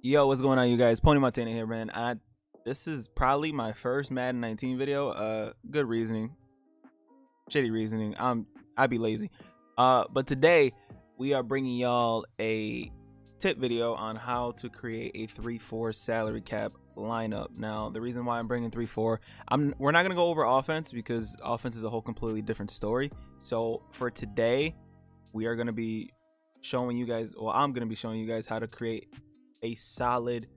Yo, what's going on, you guys? Pony Montana here, man. This is probably my first Madden 19 video. Good reasoning, shitty reasoning. I'd be lazy. But today we are bringing y'all a tip video on how to create a 3-4 salary cap lineup. Now, the reason why I'm bringing 3-4, we're not gonna go over offense because offense is a whole completely different story. So for today, we are gonna be showing you guys, well, I'm gonna be showing you guys how to create a solid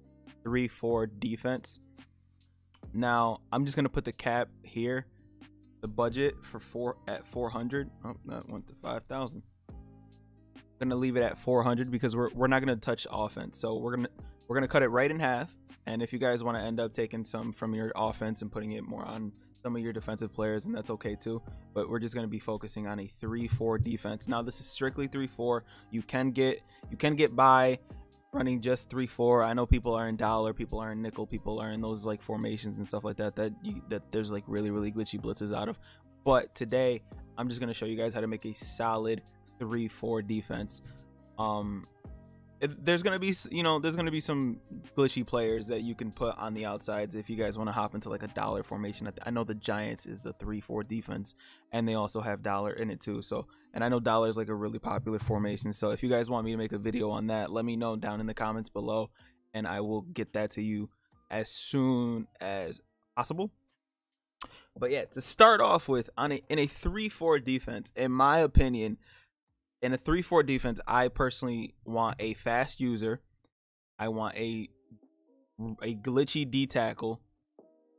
3-4 defense. Now I'm just gonna put the cap here, the budget for at 400. Oh, that went to 5,000. Gonna leave it at 400 because we're not gonna touch offense. So we're gonna cut it right in half. And if you guys want to end up taking some from your offense and putting it more on some of your defensive players, and that's okay too, but we're just going to be focusing on a 3-4 defense. Now this is strictly 3-4. You can get by running just 3-4. I know people are in dollar, people are in nickel, people are in those like formations and stuff like that that there's like really glitchy blitzes out of. But today I'm just going to show you guys how to make a solid 3-4 defense. There's gonna be some glitchy players that you can put on the outsides if you guys want to hop into like a dollar formation. I know the Giants is a 3-4 defense, and they also have dollar in it too. So, and I know dollar is like a really popular formation. So if you guys want me to make a video on that, let me know down in the comments below, and I will get that to you as soon as possible. But yeah, to start off with, in a 3-4 defense, in my opinion, in a 3-4 defense, I personally want a fast user. I want a glitchy D tackle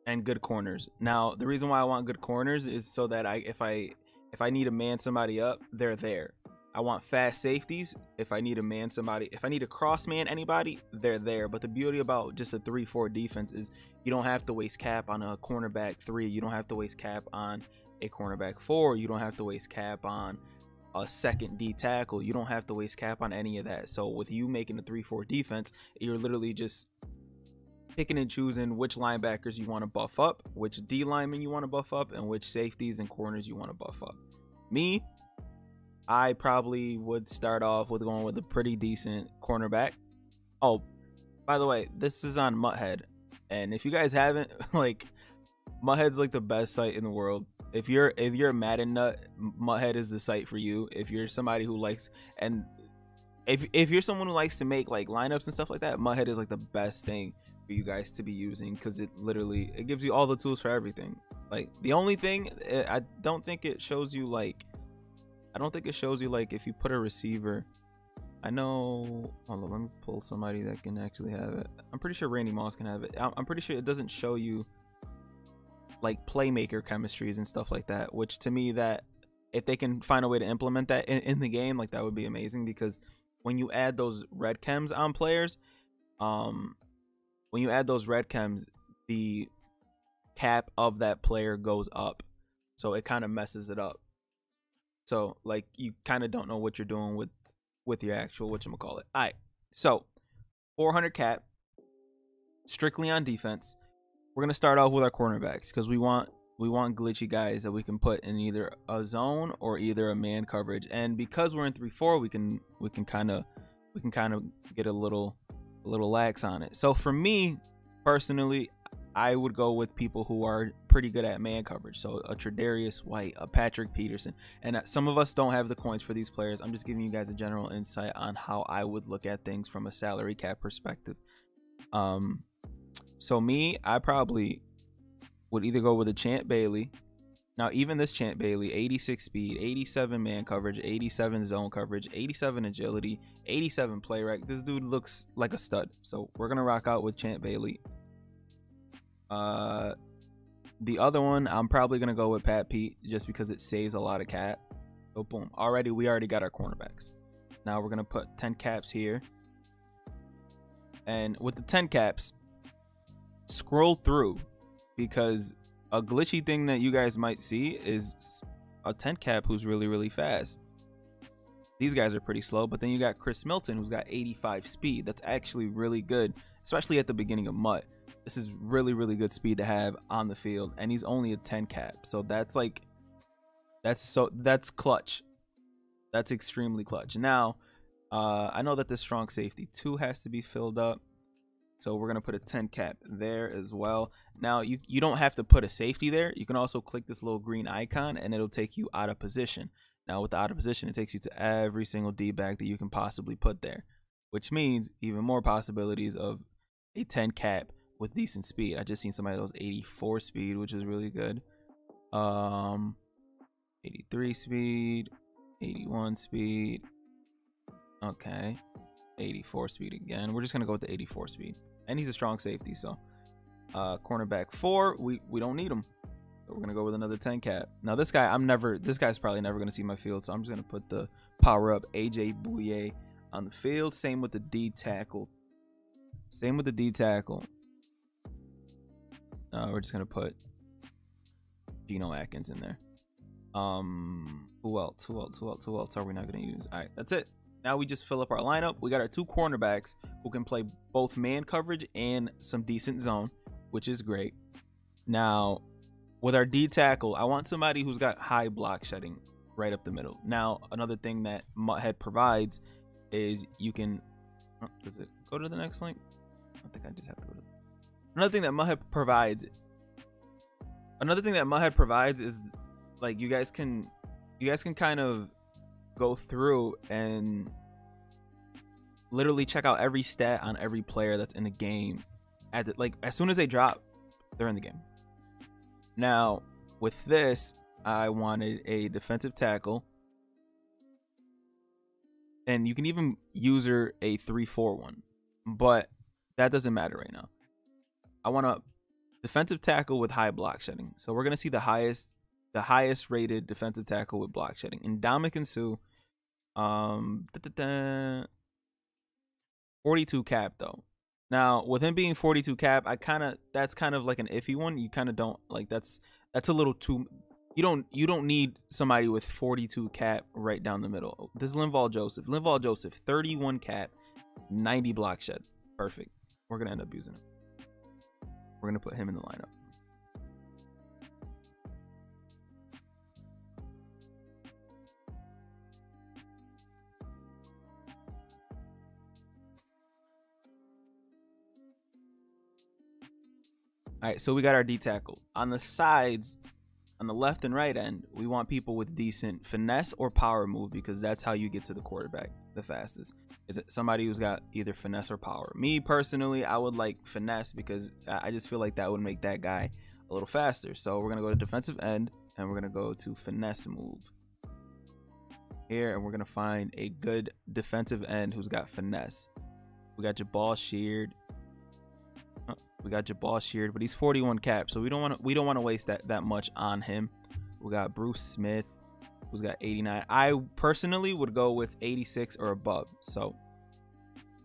and good corners. Now, the reason why I want good corners is so that if I need to man somebody up, they're there. I want fast safeties. If I need to man somebody, if I need to cross man anybody, they're there. But the beauty about just a 3-4 defense is you don't have to waste cap on a cornerback 3. You don't have to waste cap on a cornerback 4. You don't have to waste cap on a second D tackle. You don't have to waste cap on any of that. So with you making a 3-4 defense, you're literally just picking and choosing which linebackers you want to buff up, which D linemen you want to buff up, and which safeties and corners you want to buff up. Me, I probably would start off with going with a pretty decent cornerback. Oh, by the way, this is on Mutthead, and if you guys haven't, like, Mutthead's like the best site in the world. If you're a Madden nut, Mutthead is the site for you. If you're somebody who likes, and if you're someone who likes to make like lineups and stuff like that, Mutthead is like the best thing for you guys to be using, because it gives you all the tools for everything. Like, the only thing, I don't think it shows you like if you put a receiver. I know, hold on, let me pull somebody that can actually have it. I'm pretty sure Randy Moss can have it. I'm pretty sure it doesn't show you like playmaker chemistries and stuff like that, which to me, that if they can find a way to implement that in the game, like, that would be amazing. Because when you add those red chems on players, the cap of that player goes up, so it kind of messes it up. So like, you kind of don't know what you're doing with your actual whatchamacallit. All right, so 400 cap strictly on defense. We're gonna start off with our cornerbacks, because we want glitchy guys that we can put in either a zone or either a man coverage. And because we're in 3-4, we can kind of get a little lax on it. So for me personally, I would go with people who are pretty good at man coverage. So a Tre'Davious White, a Patrick Peterson. And some of us don't have the coins for these players. I'm just giving you guys a general insight on how I would look at things from a salary cap perspective. So me, I probably would either go with a Champ Bailey. Now, even this Champ Bailey, 86 speed, 87 man coverage, 87 zone coverage, 87 agility, 87 play rec. This dude looks like a stud. So we're going to rock out with Champ Bailey. The other one, I'm probably going to go with Pat Pete, just because it saves a lot of cap. So boom, we already got our cornerbacks. Now we're going to put 10 caps here. And with the 10 caps, scroll through, because a glitchy thing that you guys might see is a 10 cap who's really fast. These guys are pretty slow, but then you got Chris Milton, who's got 85 speed. That's actually really good, especially at the beginning of MUT. This is really good speed to have on the field, and he's only a 10 cap. So that's like, that's clutch. That's extremely clutch. Now, I know that the strong safety 2 has to be filled up. So we're gonna put a 10 cap there as well. Now you don't have to put a safety there. You can also click this little green icon and it'll take you out of position. Now with the out of position, it takes you to every single D-back that you can possibly put there, which means even more possibilities of a 10 cap with decent speed. I just seen somebody that was 84 speed, which is really good. 83 speed, 81 speed. Okay, 84 speed again. We're just gonna go with the 84 speed, and he's a strong safety. So, cornerback 4, we don't need him. So we're gonna go with another 10 cap. Now this guy, this guy's probably never gonna see my field, so I'm just gonna put the power up AJ Bouye on the field. Same with the D tackle. Same with the D tackle. We're just gonna put Geno Atkins in there. Who else are we not gonna use? All right, that's it. Now we just fill up our lineup. We got our 2 cornerbacks who can play both man coverage and some decent zone, which is great. Now, with our D tackle, I want somebody who's got high block shedding right up the middle. Now, another thing that Mutthead provides is you can... Oh, does it go to the next link? I think I just have to go to... Another thing that Mutthead provides is, like, you guys can kind of go through and literally check out every stat on every player that's in the game. As soon as they drop, they're in the game. Now, with this, I wanted a defensive tackle, and you can even use her a 3-4-1, but that doesn't matter right now. I want a defensive tackle with high block shedding. So we're gonna see the highest rated defensive tackle with block shedding. And Ndamukong Suh, 42 cap though. Now with him being 42 cap, that's kind of like an iffy one. You kind of don't like that's a little too. You don't need somebody with 42 cap right down the middle. This is Linval Joseph, 31 cap, 90 block shed. Perfect. We're gonna end up using him. We're gonna put him in the lineup. All right, so we got our D tackle. On the sides, on the left and right end, we want people with decent finesse or power move, because that's how you get to the quarterback the fastest. Is it somebody who's got either finesse or power? Me personally, I would like finesse, because I just feel like that would make that guy a little faster. So we're gonna go to defensive end, and we're gonna go to finesse move here, and we're gonna find a good defensive end who's got finesse. We got Jabal Sheard. But he's 41 cap, so we don't want to waste that much on him. We got Bruce Smith, who's got 89. I personally would go with 86 or above. So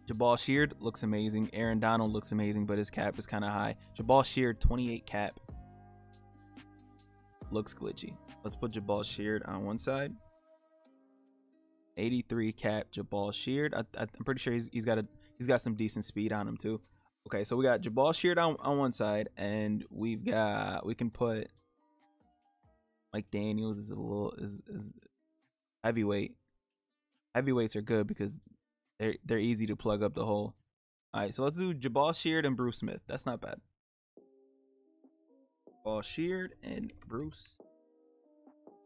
Jabal Sheard looks amazing. Aaron Donald looks amazing, but his cap is kind of high. Jabal Sheard, 28 cap, looks glitchy. Let's put Jabal Sheard on one side. 83 cap Jabal Sheard. I'm pretty sure he's got some decent speed on him too. Okay, so we got Jabal Sheard on one side, and we can put Mike Daniels is heavyweight. Heavyweights are good because they're easy to plug up the hole. All right, so let's do Jabal Sheard and Bruce Smith. That's not bad. Jabal Sheard and Bruce.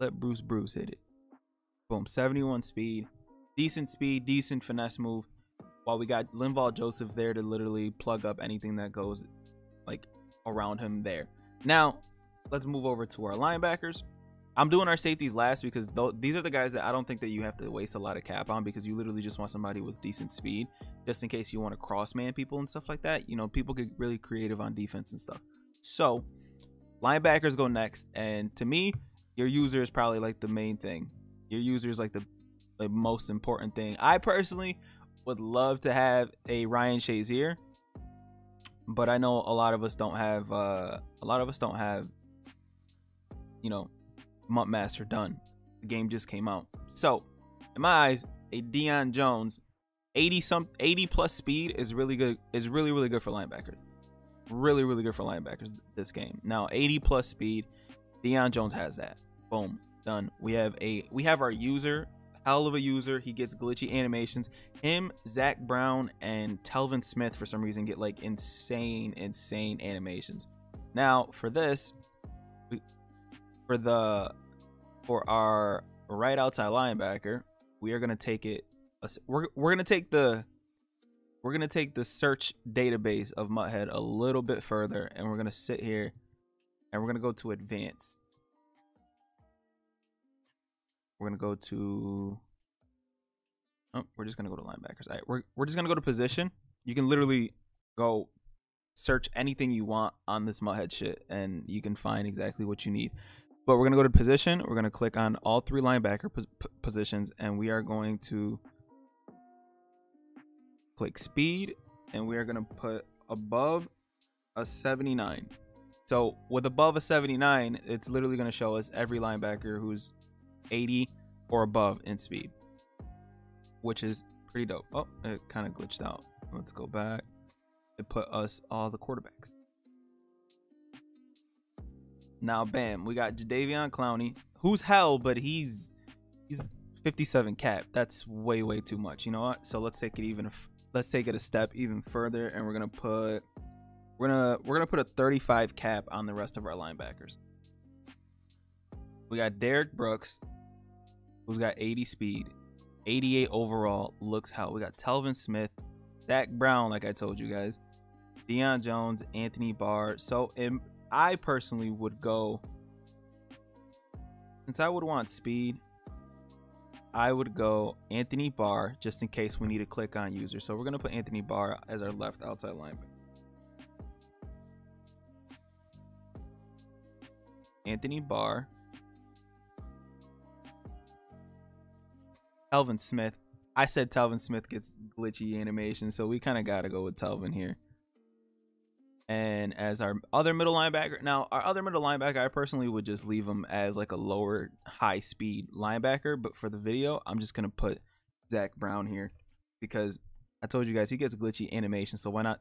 Let Bruce hit it. Boom, 71 speed, decent finesse move. While we got Linval Joseph there to literally plug up anything that goes like around him there. Now, let's move over to our linebackers. I'm doing our safeties last because these are the guys that I don't think that you have to waste a lot of cap on, because you literally just want somebody with decent speed, just in case you want to cross man people and stuff like that. You know, people get really creative on defense and stuff. So linebackers go next, and to me, your user is probably like the main thing. Your user is like the most important thing. I personally would love to have a Ryan Shazier, but I know a lot of us don't have you know, Mutt Master done. The game just came out. So in my eyes, a Deion Jones 80 plus speed is really good, is really good for linebackers. Really good for linebackers this game. Now 80 plus speed, Deion Jones has that. Boom, done. We have our user hell of a user. He gets glitchy animations. Him, Zach Brown, and Telvin Smith for some reason get like insane animations. Now for this, for our right outside linebacker, we are gonna take it. We're gonna take the search database of Mutthead a little bit further, and we're gonna sit here and we're gonna go to advanced. We're gonna go to. Oh, we're just gonna go to linebackers. All right, we're just gonna go to position. You can literally go search anything you want on this Mutthead shit, and you can find exactly what you need. But we're gonna go to position. We're gonna click on all 3 linebacker positions, and we are going to click speed, and we are gonna put above a 79. So with above a 79, it's literally gonna show us every linebacker who's 80 or above in speed, which is pretty dope. Oh, it kind of glitched out. Let's go back. It put us all the quarterbacks. Now, bam, we got Jadeveon Clowney, who's hell, but he's 57 cap. That's way too much. You know what? So let's take it a step even further, and we're gonna put a 35 cap on the rest of our linebackers. We got Derek Brooks, who's got 80 speed, 88 overall, looks hell. We got Telvin Smith, Zach Brown, like I told you guys, Deion Jones, Anthony Barr. So I personally would go, since I would want speed, I would go Anthony Barr just in case we need to click on user. So we're going to put Anthony Barr as our left outside linebacker. Anthony Barr. Telvin Smith. I said Telvin Smith gets glitchy animation, so we kind of got to go with Telvin here. And as our other middle linebacker, now our other middle linebacker, I personally would just leave him as like a lower high speed linebacker, but for the video, I'm just gonna put Zach Brown here because I told you guys he gets glitchy animation, so why not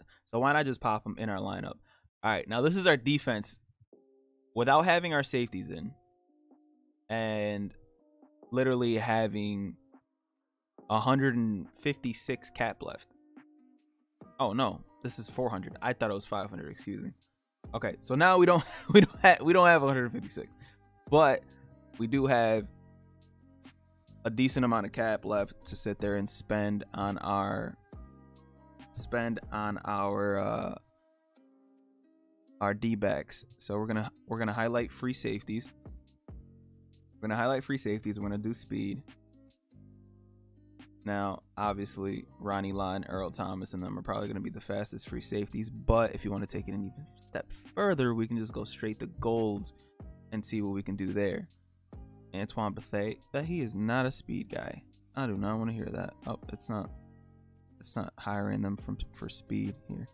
just pop him in our lineup? All right, now this is our defense without having our safeties in and literally having 156 cap left. Oh no, this is 400. I thought it was 500. Excuse me. Okay, so now we don't have 156, but we do have a decent amount of cap left to sit there and spend on our D-backs. So we're gonna highlight free safeties. We're gonna do speed. Now, obviously, Ronnie Lott and Earl Thomas and them are probably going to be the fastest free safeties. But if you want to take it an even step further, we can just go straight to golds and see what we can do there. Antoine Bethea, but he is not a speed guy. I do not want to hear that. Oh, it's not hiring them for speed here.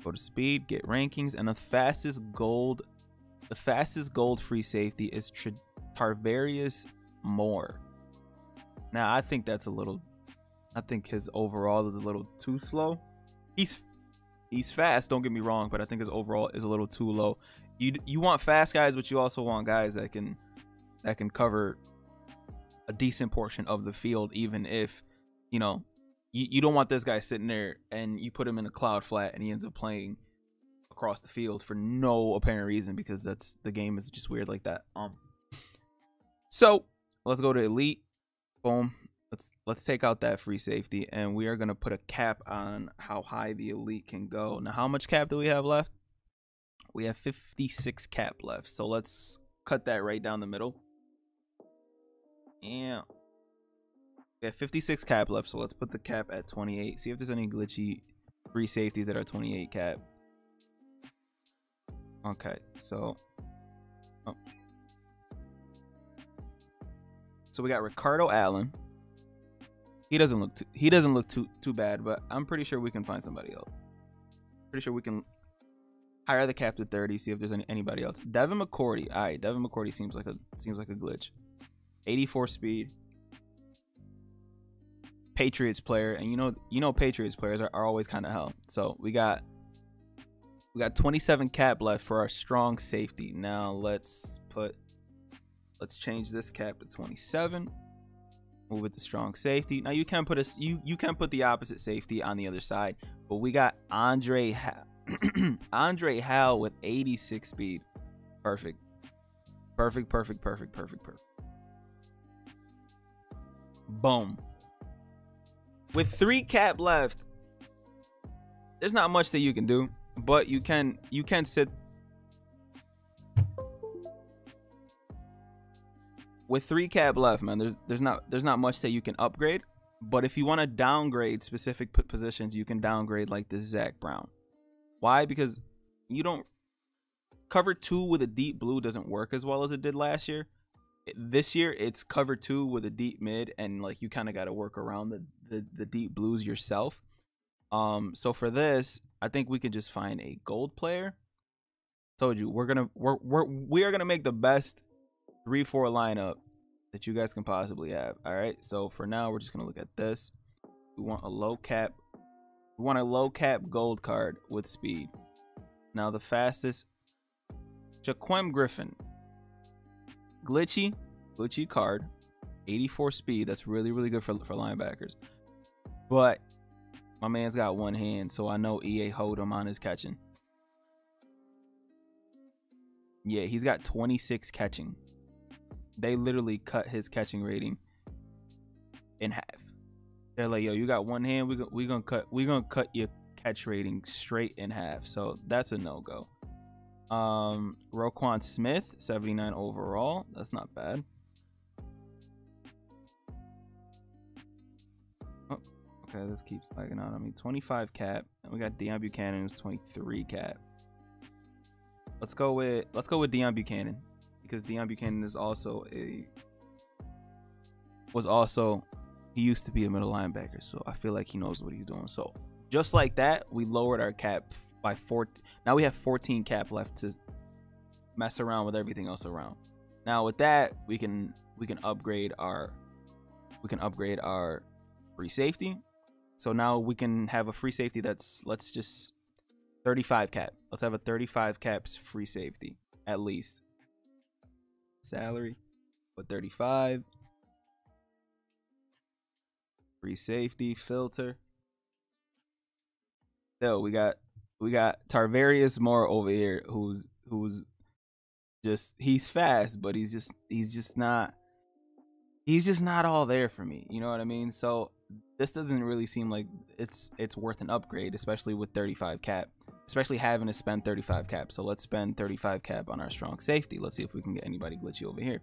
Go to speed, get rankings, and the fastest gold free safety is Tarvarius Moore. Now, I think I think his overall is a little too slow. He's fast, don't get me wrong, but I think his overall is a little too low. You want fast guys, but you also want guys that can cover a decent portion of the field, even if, you know, you don't want this guy sitting there and you put him in a cloud flat and he ends up playing across the field for no apparent reason because the game is just weird like that. So let's go to elite. Boom. Let's take out that free safety, and we are going to put a cap on how high the elite can go. Now, how much cap do we have left? We have 56 cap left, so let's cut that right down the middle. Yeah, we have 56 cap left, so let's put the cap at 28. See if there's any glitchy free safeties that are 28 cap. Okay, so so we got Ricardo Allen. He doesn't look too bad, but I'm pretty sure we can find somebody else. Pretty sure we can hire the cap to 30. See if there's anybody else. Devin McCourty. All right, Devin McCourty seems like a glitch. 84 speed. Patriots player, and you know Patriots players are always kind of hell. So we got 27 cap left for our strong safety. Now let's change this cap to 27. Move it to strong safety. Now you can put you can put the opposite safety on the other side, but we got Andre Andre Hal with 86 speed. Perfect. Perfect. Boom. With 3 cap left, there's not much that you can do, but you can sit. With 3 cap left, man, there's not much that you can upgrade. But if you want to downgrade specific positions, you can downgrade like this Zach Brown. Why? Because you don't cover 2 with a deep blue doesn't work as well as it did last year. This year it's cover 2 with a deep mid, and like you kind of got to work around the deep blues yourself. So for this, I think we could just find a gold player. Told you we are gonna make the best 3-4 lineup that you guys can possibly have. All right, so for now we're just gonna look at this. We want a low cap gold card with speed. Now the fastest, Jaquem Griffin, glitchy card, 84 speed. That's really good for linebackers, but my man's got one hand, so I know EA hold him on his catching. Yeah, he's got 26 catching. They literally cut his catching rating in half. They're like, yo, you got one hand, we gonna cut your catch rating straight in half. So that's a no-go. Roquan Smith, 79 overall. That's not bad. Oh, okay, this keeps lagging out. I mean, 25 cap. And we got Deion Buchanan, who's 23 cap. Let's go with Deion Buchanan, because Deion Buchanan is also he used to be a middle linebacker, so I feel like he knows what he's doing. So just like that, we lowered our cap by 4. Now we have 14 cap left to mess around with everything else around. Now with that, we can upgrade our free safety. So now we can have a free safety that's, let's just 35 cap. Let's have a 35 caps free safety at least. Salary, but 35. Free safety filter. So we got Tarvarius Moore over here, who's just, he's fast, but he's just not all there for me. You know what I mean? So this doesn't really seem like it's worth an upgrade, especially with 35 cap, especially having to spend 35 cap. So let's spend 35 cap on our strong safety. Let's see if we can get anybody glitchy over here.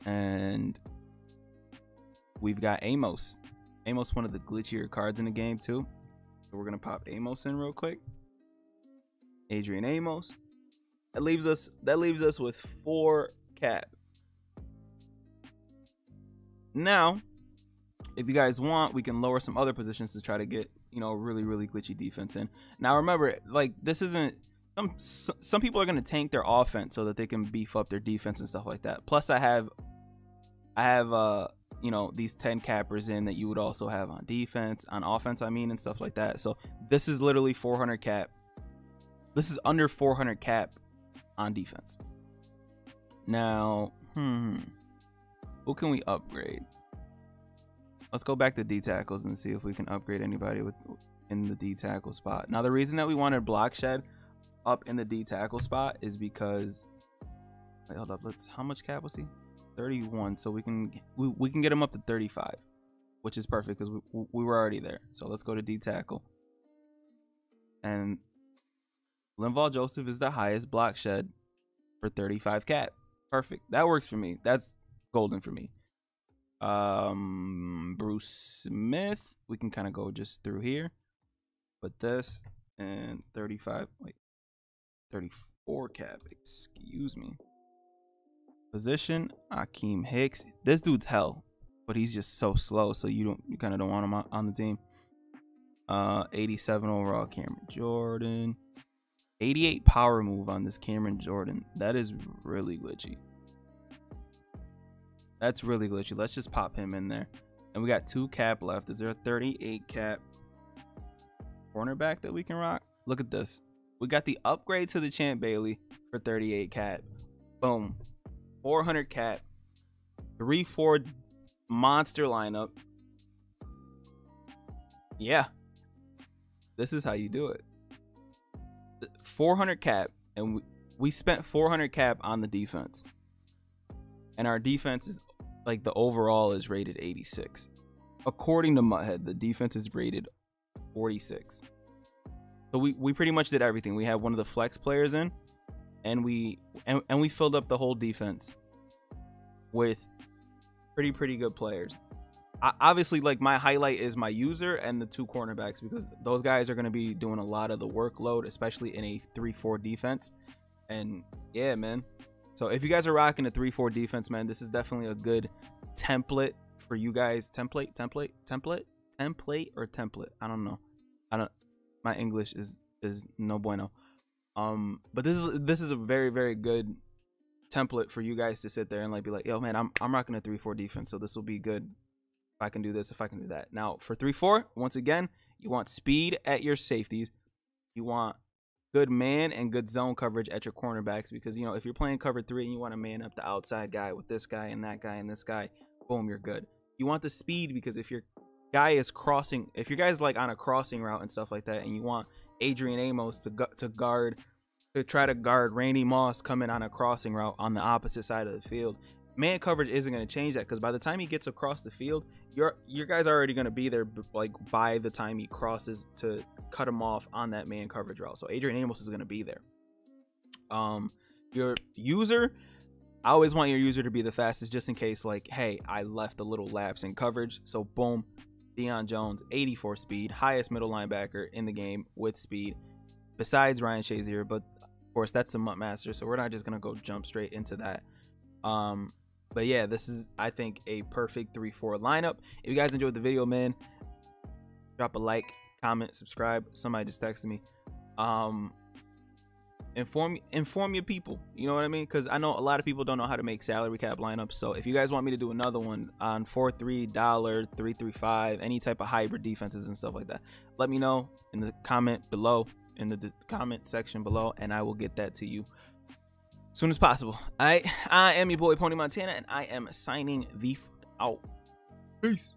And we've got Amos. Amos, one of the glitchier cards in the game too. So we're gonna pop Amos in real quick. Adrian Amos. That leaves us with 4 cap. Now, if you guys want, we can lower some other positions to try to get, you know, really glitchy defense in. Now remember, like, this isn't, some people are gonna tank their offense so that they can beef up their defense and stuff like that. Plus I have you know, these 10 cappers in that you would also have on defense, on offense, I mean, and stuff like that. So this is literally 400 cap. This is under 400 cap on defense. Now, who can we upgrade? Let's go back to D tackles and see if we can upgrade anybody in the D tackle spot. Now, the reason that we wanted Block Shed up in the D tackle spot is because, wait, hold up, how much cap was he? 31. So we can get him up to 35, which is perfect because we were already there. So let's go to D tackle, and Linval Joseph is the highest Block Shed for 35 cap. Perfect. That works for me. That's golden for me. Bruce Smith, we can kind of go just through here. Put this and 34 cap. Excuse me. Position, Akeem Hicks. This dude's hell, but he's just so slow, so you kind of don't want him on the team. 87 overall, Cameron Jordan. 88 power move on this Cameron Jordan. That is really glitchy. That's really glitchy. Let's just pop him in there. And we got 2 cap left. Is there a 38 cap cornerback that we can rock? Look at this. We got the upgrade to the Champ Bailey for 38 cap. Boom. 400 cap, 3-4 monster lineup. Yeah, this is how you do it. 400 cap, and we spent 400 cap on the defense, and our defense is like, the overall is rated 86. According to Mutthead, the defense is rated 46. So we pretty much did everything. We had one of the flex players in, and we filled up the whole defense with pretty good players. Obviously, like, my highlight is my user and the 2 cornerbacks, because those guys are going to be doing a lot of the workload, especially in a 3-4 defense. And yeah, man. So if you guys are rocking a 3-4 defense, man, this is definitely a good template for you guys. Template or template. I don't know. My English is no bueno. But this is a very good template for you guys to sit there and like be like, yo, man, I'm rocking a 3-4 defense, so this will be good if I can do this, if I can do that. Now for 3-4, once again, you want speed at your safeties. You want good man and good zone coverage at your cornerbacks, because, you know, if you're playing cover 3 and you want to man up the outside guy with this guy and that guy and this guy, boom, you're good. You want the speed, because if your guy is crossing, if your guy's like on a crossing route and stuff like that, and you want Adrian Amos to try to guard Randy Moss coming on a crossing route on the opposite side of the field, man coverage isn't going to change that, because by the time he gets across the field, your guy's already going to be there, like, by the time he crosses to cut him off on that man coverage route. So Adrian Amos is going to be there. Your user, I always want your user to be the fastest, just in case, like, hey, I left a little lapse in coverage. So boom, Deion Jones, 84 speed, highest middle linebacker in the game with speed, besides Ryan Shazier, but of course that's a Mutt Master, so we're not just gonna go jump straight into that. But yeah, this is, I think, a perfect 3-4 lineup. If you guys enjoyed the video, man, drop a like, comment, subscribe. Somebody just texted me. Inform your people, you know what I mean? Because I know a lot of people don't know how to make salary cap lineups. So if you guys want me to do another one on 4-3, dollar, 3-3-5, any type of hybrid defenses and stuff like that, let me know in the comment below, in the comment section below, and I will get that to you as soon as possible. I am your boy Pony Montana, and I am signing the fuck out. Peace.